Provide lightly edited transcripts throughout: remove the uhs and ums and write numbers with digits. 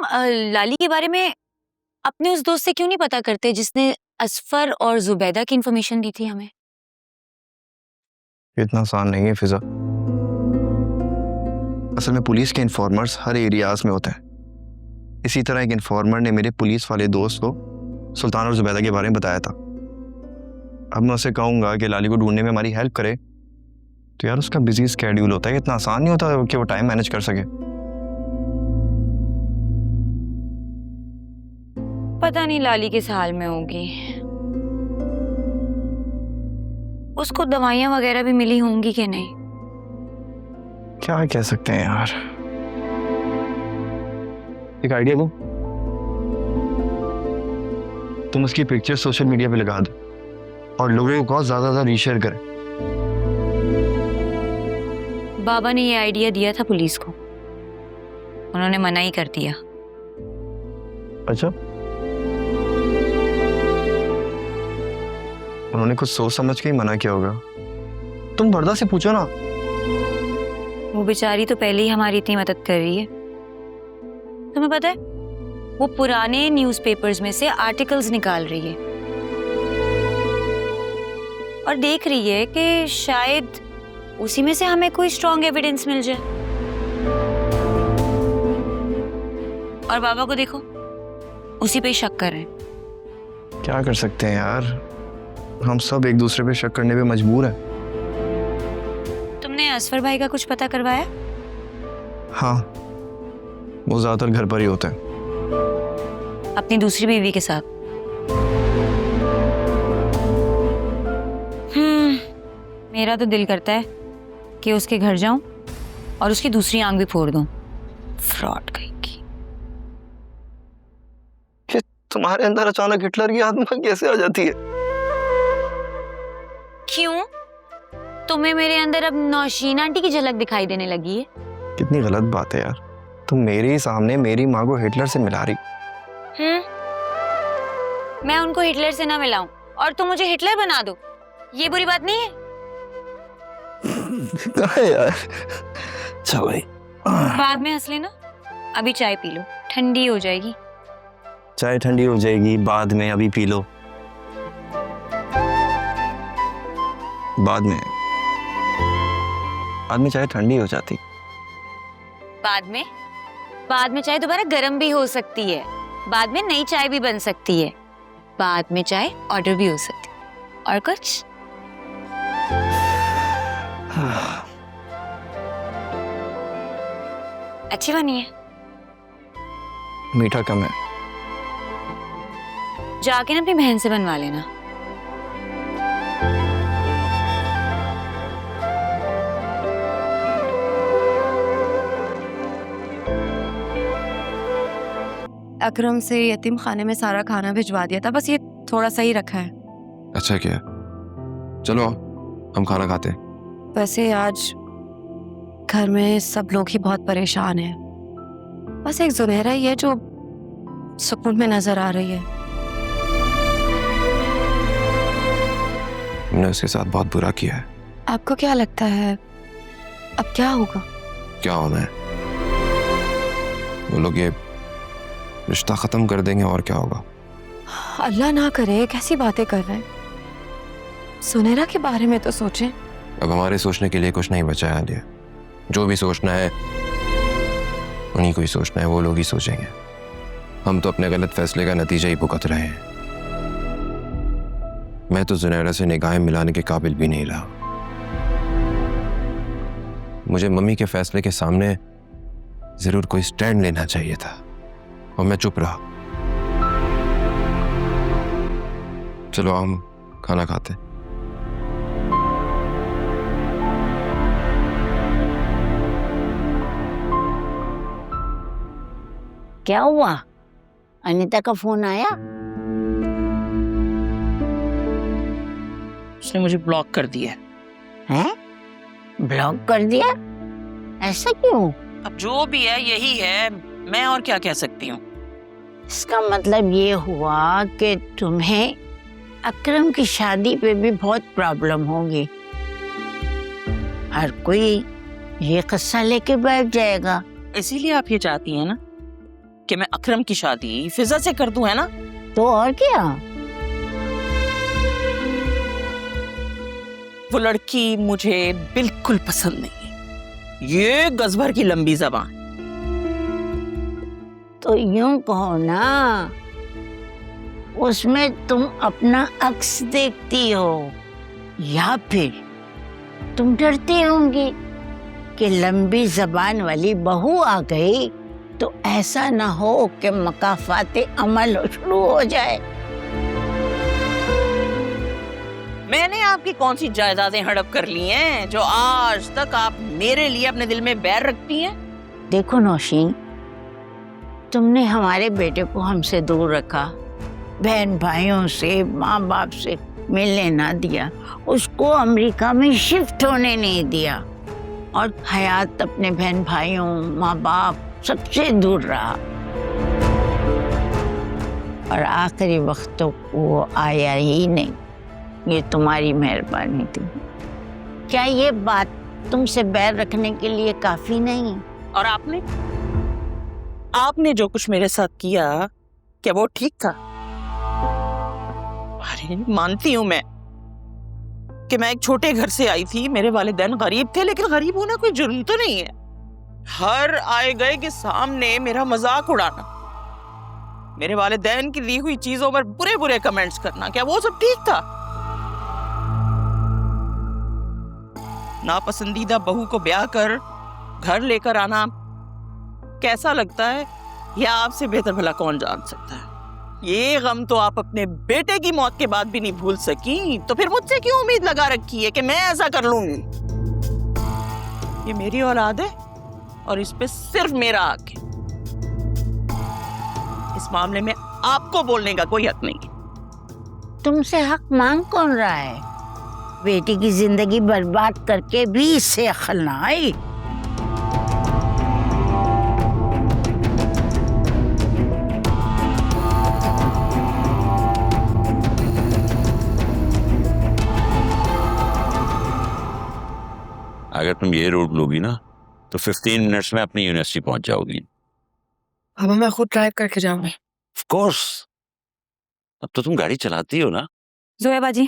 लाली के बारे में अपने उस दोस्त से क्यों नहीं पता करते जिसने असफर और जुबैदा की इंफॉर्मेशन दी थी हमें? इतना आसान नहीं है फिजा। असल में पुलिस के इन्फॉर्मर्स हर एरियाज में होते हैं। इसी तरह एक इन्फॉर्मर ने मेरे पुलिस वाले दोस्त को सुल्तान और जुबैदा के बारे में बताया था। अब मैं उसे कहूँगा कि लाली को ढूंढने में हमारी हेल्प करे, तो यार उसका बिजी स्केड्यूल होता है, इतना आसान नहीं होता कि वो टाइम मैनेज कर सके। पता नहीं लाली किस हाल में होगी। उसको दवाइयां वगैरह भी मिली होंगी कि नहीं? क्या कह सकते हैं यार। एक आइडिया दूं? तुम उसकी पिक्चर सोशल मीडिया पे लगा दो और लोगों को ज्यादा रीशेयर करें। बाबा ने ये आइडिया दिया था पुलिस को, उन्होंने मना ही कर दिया। अच्छा, उन्होंने कुछ सोच समझ के ही मना किया होगा। तुम वर्दा से पूछो ना। वो बेचारी तो पहले ही हमारी इतनी मदद कर रही है। तुम्हें पता है, वो पुराने न्यूज़पेपर्स में से आर्टिकल्स निकाल रही है और देख रही है कि शायद उसी में से हमें कोई स्ट्रॉन्ग एविडेंस मिल जाए। और बाबा को देखो, उसी पे ही शक कर रहे हैं। क्या कर सकते हैं यार, हम सब एक दूसरे पे शक करने पे मजबूर हैं। तुमने असफर भाई का कुछ पता करवाया? हाँ, वो ज्यादातर घर पर ही होते हैं। अपनी दूसरी बीवी के साथ? मेरा तो दिल करता है कि उसके घर जाऊं और उसकी दूसरी आंख भी फोड़ दूं। फ्रॉड कहीं की। तुम्हारे अंदर अचानक हिटलर की आत्मा कैसे आ जाती है? क्यों? तुम्हें मेरे अंदर अब नौशीन आंटी की झलक दिखाई देने लगी है? कितनी गलत बात है यार, तुम मेरे ही सामने मेरी माँ को हिटलर से मिला रही। मैं उनको हिटलर से ना मिलाऊं और तुम मुझे हिटलर बना दो, ये बुरी बात नहीं है? यार चल भाई, बाद में हंस लेना। अभी चाय पी लो, ठंडी हो जाएगी। चाय ठंडी हो जाएगी बाद में, अभी पी लो। बाद में चाय ठंडी हो जाती। बाद में चाय दोबारा गर्म भी हो सकती है। बाद में नई चाय भी बन सकती है। बाद में चाय ऑर्डर भी हो सकती है। और कुछ? अच्छी बनी है। मीठा कम है। जाके ना अपनी बहन से बनवा लेना। अकरम से यतीम खाने में सारा खाना भिजवा दिया था, बस ये थोड़ा सा ही रखा है। अच्छा क्या, चलो हम खाना खाते हैं। वैसे आज घर में सब लोग ही बहुत परेशान हैं। बस एक जुनैरा ही है जो सुकून में नजर आ रही है। हमने उसके साथ बहुत बुरा किया है। आपको क्या लगता है अब क्या होगा? क्या होना है, वो लोग ये रिश्ता खत्म कर देंगे और क्या होगा। अल्लाह ना करे, कैसी बातें कर रहे हैं। सुनैरा के बारे में तो सोचें। अब हमारे सोचने के लिए कुछ नहीं बचा है आलिया। जो भी सोचना है उन्हीं को ही सोचना है, वो लोग ही सोचेंगे। हम तो अपने गलत फैसले का नतीजा ही भुगत रहे हैं। मैं तो जुनैरा से निगाहें मिलाने के काबिल भी नहीं रहा। मुझे मम्मी के फैसले के सामने जरूर कोई स्टैंड लेना चाहिए था और मैं चुप रहा। चलो हम खाना खाते। क्या हुआ? अनीता का फोन आया? उसने मुझे ब्लॉक कर दिया है। ब्लॉक कर दिया? ऐसा क्यों? अब जो भी है यही है, मैं और क्या कह सकती हूँ। इसका मतलब ये हुआ कि तुम्हें अकरम की शादी पे भी बहुत प्रॉब्लम होगी। हर कोई ये किस्सा लेके बैठ जाएगा। इसीलिए आप ये चाहती हैं ना कि मैं अकरम की शादी फिजा से कर दूं, है ना? तो और क्या? वो लड़की मुझे बिल्कुल पसंद नहीं है। ये गजभर की लंबी जबान। तो यूं कहो ना, उसमें तुम अपना अक्स देखती हो, या फिर तुम डरती होंगी कि लंबी जबान वाली बहू आ गई तो ऐसा ना हो कि मकाफाते अमल शुरू हो जाए। मैंने आपकी कौन सी जायदादें हड़प कर ली हैं जो आज तक आप मेरे लिए अपने दिल में बैर रखती हैं? देखो नौशीन, तुमने हमारे बेटे को हमसे दूर रखा, बहन भाइयों से, माँ बाप से मिलने ना दिया, उसको अमेरिका में शिफ्ट होने नहीं दिया, और हयात अपने बहन भाइयों, माँ बाप सबसे दूर रहा, और आखिरी वक्त तो वो आया ही नहीं। ये तुम्हारी मेहरबानी थी। क्या ये बात तुमसे बैर रखने के लिए काफी नहीं? और आपने जो कुछ मेरे साथ किया, क्या वो ठीक था? अरे मानती हूं मैं कि मैं एक छोटे घर से आई थी, मेरे वालिदैन गरीब थे, लेकिन गरीब होना कोई जुर्म तो नहीं है। हर आए गए के सामने मेरा मजाक उड़ाना, मेरे वालिदैन की दी हुई चीजों पर बुरे बुरे कमेंट्स करना, क्या वो सब ठीक था? नापसंदीदा बहू को ब्याह कर घर लेकर आना कैसा लगता है, यह आपसे बेहतर भला कौन जान सकता है। ये गम तो आप अपने बेटे की मौत के बाद भी नहीं भूल सकी, तो फिर मुझसे क्यों उम्मीद लगा रखी है कि मैं ऐसा कर लूंगी? ये मेरी औलाद है और इस पे सिर्फ मेरा हक है। इस मामले में आपको बोलने का कोई हक नहीं। तुमसे हक मांग कौन रहा है? बेटी की जिंदगी बर्बाद करके भी इससे अक्ल ना आई। अगर तुम ये रोड लोगी ना तो 15 मिनट्स में अपनी यूनिवर्सिटी पहुंच जाओगी। अब मैं खुद ड्राइव करके जाऊंगी। ऑफ कोर्स, अब तो तुम गाड़ी चलाती हो ना। जोया बाजी,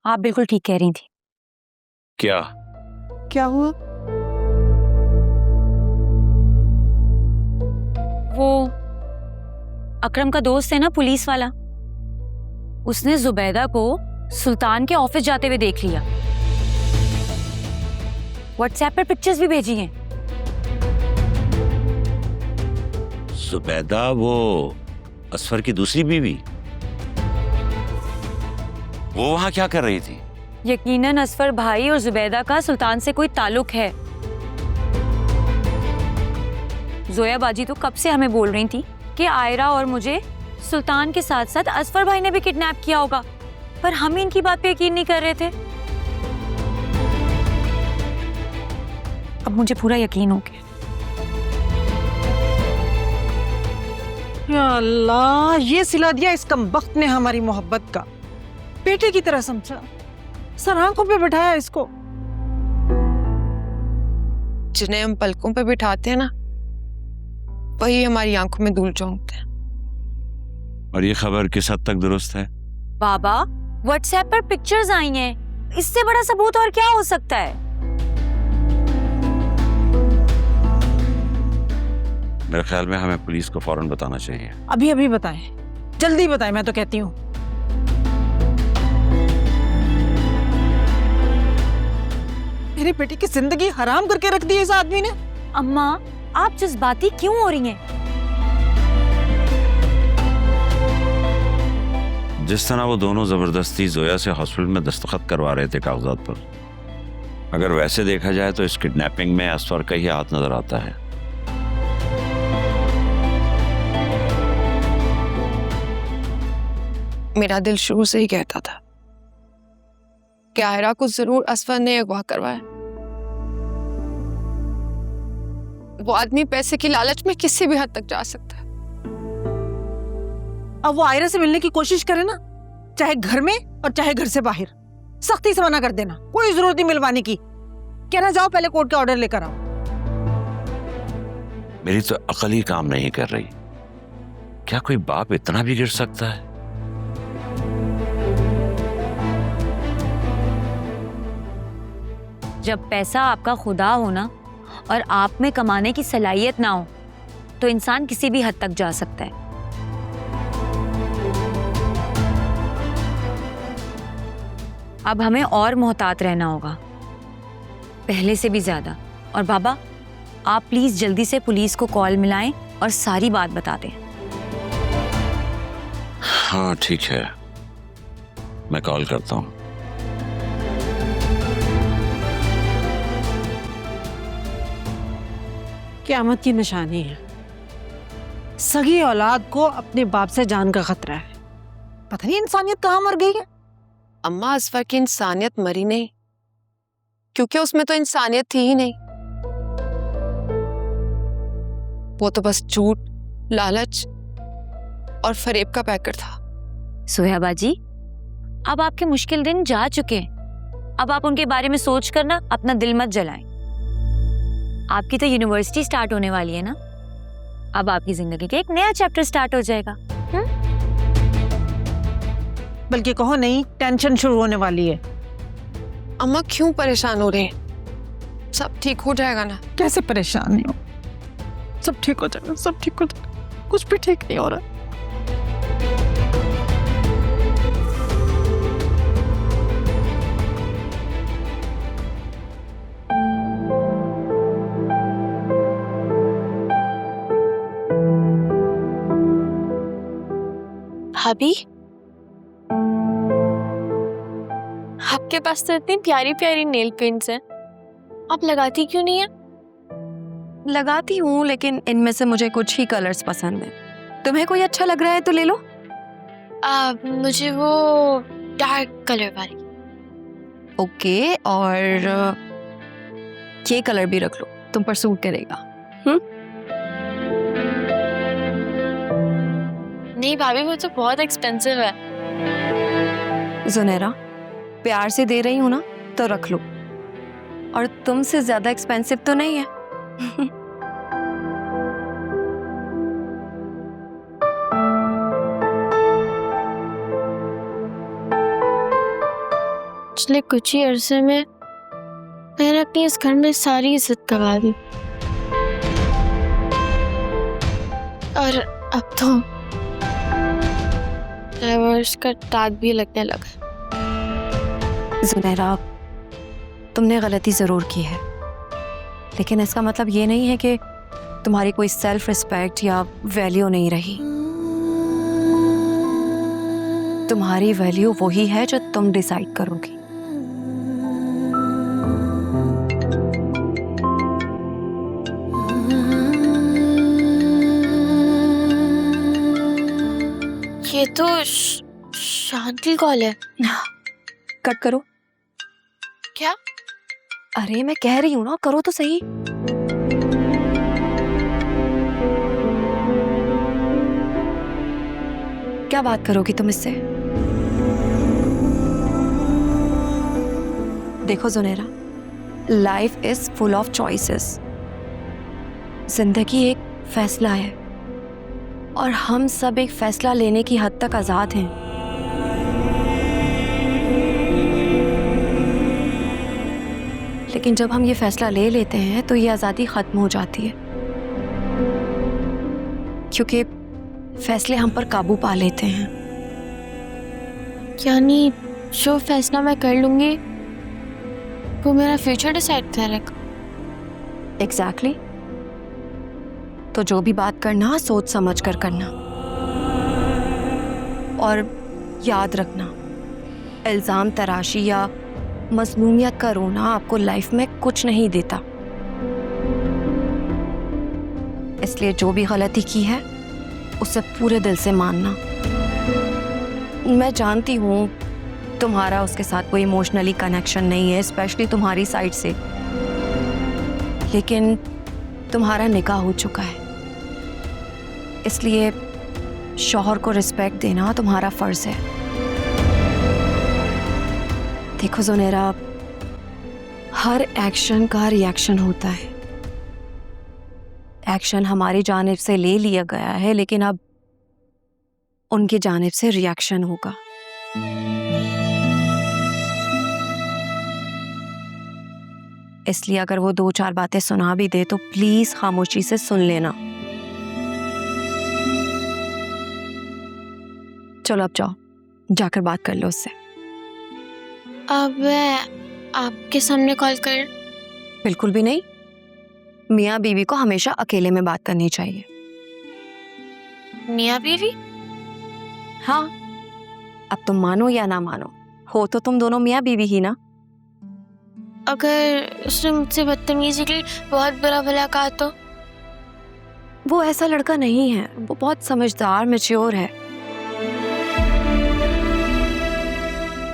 आप बिल्कुल ठीक कह रही थी। क्या हुआ? वो अकरम का दोस्त है ना, पुलिस वाला, उसने जुबैदा को सुल्तान के ऑफिस जाते हुए देख लिया। व्हाट्सएप पर पिक्चर्स भी भेजी हैं। जुबैदा वो असफर की दूसरी बीवी, वो वहां क्या कर रही थी? यकीनन असफर भाई और जुबैदा का सुल्तान से कोई ताल्लुक है। जोया बाजी तो कब से हमें बोल रही थी कि आयरा और मुझे सुल्तान के साथ साथ असफर भाई ने भी किडनैप किया होगा, पर हम इनकी बात पे यकीन नहीं कर रहे थे। अब मुझे पूरा यकीन हो गया। या अल्लाह, ये सिला दिया इस कमबख्त ने हमारी मोहब्बत का। बेटे की तरह समझा, सर आंखों पे बिठाया इसको। जिन्हें हम पलकों पे बिठाते हैं ना, वही हमारी आंखों में धूल झोंकते हैं। और ये खबर किस हद तक दुरुस्त है? बाबा, व्हाट्सएप पर पिक्चर्स आई हैं, इससे बड़ा सबूत और क्या हो सकता है? मेरे ख्याल में हमें पुलिस को फौरन बताना चाहिए। अभी अभी बताएं, जल्दी बताएं, मैं तो कहती हूँ। मेरे बेटे की जिंदगी हराम करके रख दी है इस आदमी ने। अम्मा, आप जज्बाती क्यों हो रही हैं? जिस तरह वो दोनों जबरदस्ती जोया से हॉस्पिटल में दस्तखत करवा रहे थे कागजात पर, अगर वैसे देखा जाए तो इस किडनैपिंग में असफर का ही हाथ नजर आता है। मेरा दिल शुरू से ही कहता था कि आयरा को जरूर असफर ने अगवा करवाया। वो आदमी पैसे की लालच में किसी भी हद तक जा सकता है। अब वो आयरा से मिलने की कोशिश करे ना, चाहे घर में और चाहे घर से बाहर, सख्ती से मना कर देना। कोई जरूरत नहीं मिलवाने की, कहना जाओ पहले कोर्ट के ऑर्डर लेकर आओ। मेरी तो अकल ही काम नहीं कर रही। क्या कोई बाप इतना भी गिर सकता है? जब पैसा आपका खुदा हो ना और आप में कमाने की सलाहियत ना हो तो इंसान किसी भी हद तक जा सकता है। अब हमें और मोहतात रहना होगा, पहले से भी ज्यादा। और बाबा, आप प्लीज जल्दी से पुलिस को कॉल मिलाएं और सारी बात बता दें। हाँ ठीक है, मैं कॉल करता हूँ। क़यामत की निशानी है। सगी औलाद को अपने बाप से जान का खतरा है। पता नहीं इंसानियत कहाँ मर गई है। अम्मा, असफर की इंसानियत मरी नहीं, क्योंकि उसमें तो इंसानियत थी ही नहीं। वो तो बस झूठ, लालच और फरेब का पैकेट था। सोया बाजी, अब आपके मुश्किल दिन जा चुके हैं। अब आप उनके बारे में सोच कर ना अपना दिल मत जलाएं। आपकी तो यूनिवर्सिटी स्टार्ट होने वाली है ना, अब आपकी जिंदगी का एक नया चैप्टर स्टार्ट हो जाएगा। बल्कि कहो नहीं, टेंशन शुरू होने वाली है। अम्मा क्यों परेशान हो रहे हैं? सब ठीक हो जाएगा ना? कैसे परेशान नहीं हो? सब ठीक हो जाएगा, सब ठीक हो जाएगा। कुछ भी ठीक नहीं हो रहा। भाभी, आपके पास तो इतनी प्यारी प्यारी नेल पेंट्स हैं, आप लगाती क्यों नहीं है? लगाती हूँ, लेकिन इनमें से मुझे कुछ ही कलर्स पसंद है। तुम्हें कोई अच्छा लग रहा है तो ले लो। मुझे वो डार्क कलर वाली। ओके, और ये कलर भी रख लो, तुम पर सूट करेगा। नहीं भाभी, वो तो बहुत एक्सपेंसिव है। जुनैरा, प्यार से दे रही हूँ ना, तो रख लो। और तुमसे ज्यादा एक्सपेंसिव तो नहीं है। पिछले कुछ ही अरसे में मैंने अपनी इस घर में सारी इज्जत गंवा दी, और अब तो डाइवोर्स का दाग भी लगने लगा। जुनैरा, तुमने गलती जरूर की है, लेकिन इसका मतलब ये नहीं है कि तुम्हारी कोई सेल्फ रिस्पेक्ट या वैल्यू नहीं रही। तुम्हारी वैल्यू वही है जो तुम डिसाइड करोगी। ये तो शांति कॉल है। कट करो। क्या? अरे मैं कह रही हूँ ना, करो तो सही। क्या बात करोगी तुम इससे? देखो Junaira, life is full of choices. जिंदगी एक फैसला है और हम सब एक फैसला लेने की हद तक आजाद हैं। लेकिन जब हम ये फैसला ले लेते हैं तो ये आज़ादी ख़त्म हो जाती है, क्योंकि फैसले हम पर काबू पा लेते हैं। यानी जो फैसला मैं कर लूंगी वो मेरा फ्यूचर डिसाइड करेगा। एग्जैक्टली। तो जो भी बात करना, सोच समझ कर करना। और याद रखना, इल्ज़ाम तराशी या मज़लूमियत का रोना आपको लाइफ में कुछ नहीं देता। इसलिए जो भी गलती की है उसे पूरे दिल से मानना। मैं जानती हूँ तुम्हारा उसके साथ कोई इमोशनली कनेक्शन नहीं है, स्पेशली तुम्हारी साइड से, लेकिन तुम्हारा निकाह हो चुका है, इसलिए शौहर को रिस्पेक्ट देना तुम्हारा फर्ज है। देखो जुनैरा, हर एक्शन का रिएक्शन होता है, एक्शन हमारी जानिब से ले लिया गया है, लेकिन अब उनकी जानिब से रिएक्शन होगा। इसलिए अगर वो 2-4 बातें सुना भी दे तो प्लीज खामोशी से सुन लेना। चलो अब जाओ, जाकर बात कर लो उससे। अब मैं आपके सामने कॉल कर? बिल्कुल भी नहीं। मियाँ बीवी को हमेशा अकेले में बात करनी चाहिए। मियाँ बीवी? हाँ, अब तुम मानो या ना मानो, हो तो तुम दोनों मियाँ बीवी ही ना। अगर उसने मुझसे बदतमीजी की, बहुत बुरा भला कहा तो? वो ऐसा लड़का नहीं है, वो बहुत समझदार मैच्योर है।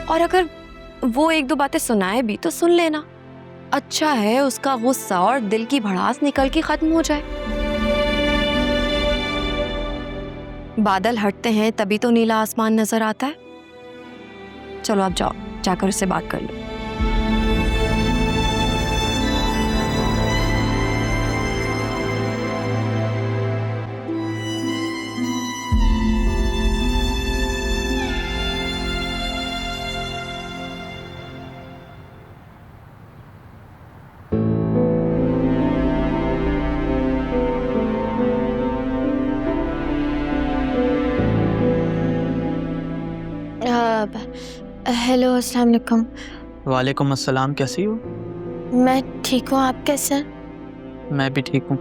और अगर वो 1-2 बातें सुनाए भी तो सुन लेना। अच्छा है उसका गुस्सा और दिल की भड़ास निकल के खत्म हो जाए। बादल हटते हैं तभी तो नीला आसमान नजर आता है। चलो अब जाओ, जाकर उससे बात कर लो। हेलो, अस्सलाम वालेकुम। वालेकुम अस्सलाम, कैसी हो? मैं ठीक हूँ, आप कैसे हैं? मैं भी ठीक हूँ।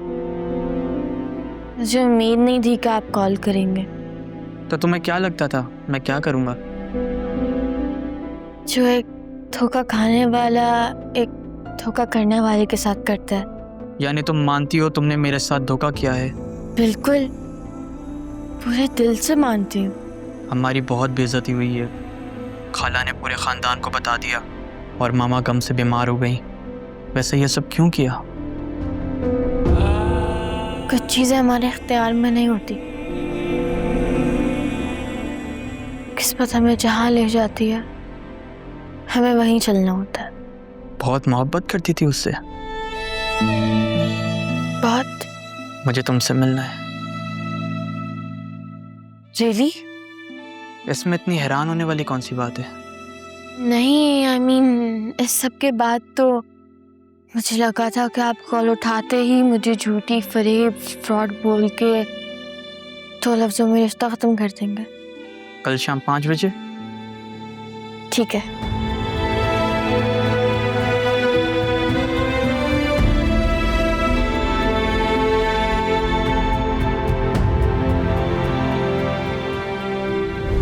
मुझे उम्मीद नहीं थी कि आप कॉल करेंगे। तो तुम्हें क्या लगता था मैं क्या करूँगा? जो एक धोखा खाने वाला एक धोखा करने वाले के साथ करता है। यानी तुम मानती हो तुमने मेरे साथ धोखा किया है? बिल्कुल, पूरे दिल से मानती हूँ। हमारी बहुत बेइज्जती हुई है। खाला ने पूरे ख़ानदान को बता दिया और मामा गम से बीमार हो गई। वैसे ये सब क्यों किया? कुछ चीज़ें हमारे इख्तियार में नहीं होती। किस्मत हमें जहाँ ले जाती है हमें वहीं चलना होता है। बहुत मोहब्बत करती थी उससे। बहुत। मुझे तुमसे मिलना है। रियली? इसमें इतनी हैरान होने वाली कौन सी बात है? नहीं, I mean, इस सब के बाद तो मुझे लगा था कि आप कॉल उठाते ही मुझे झूठी फरेब फ्रॉड बोल के 2 लफ्ज़ों में रिश्ता ख़त्म कर देंगे। कल शाम 5 बजे? ठीक है।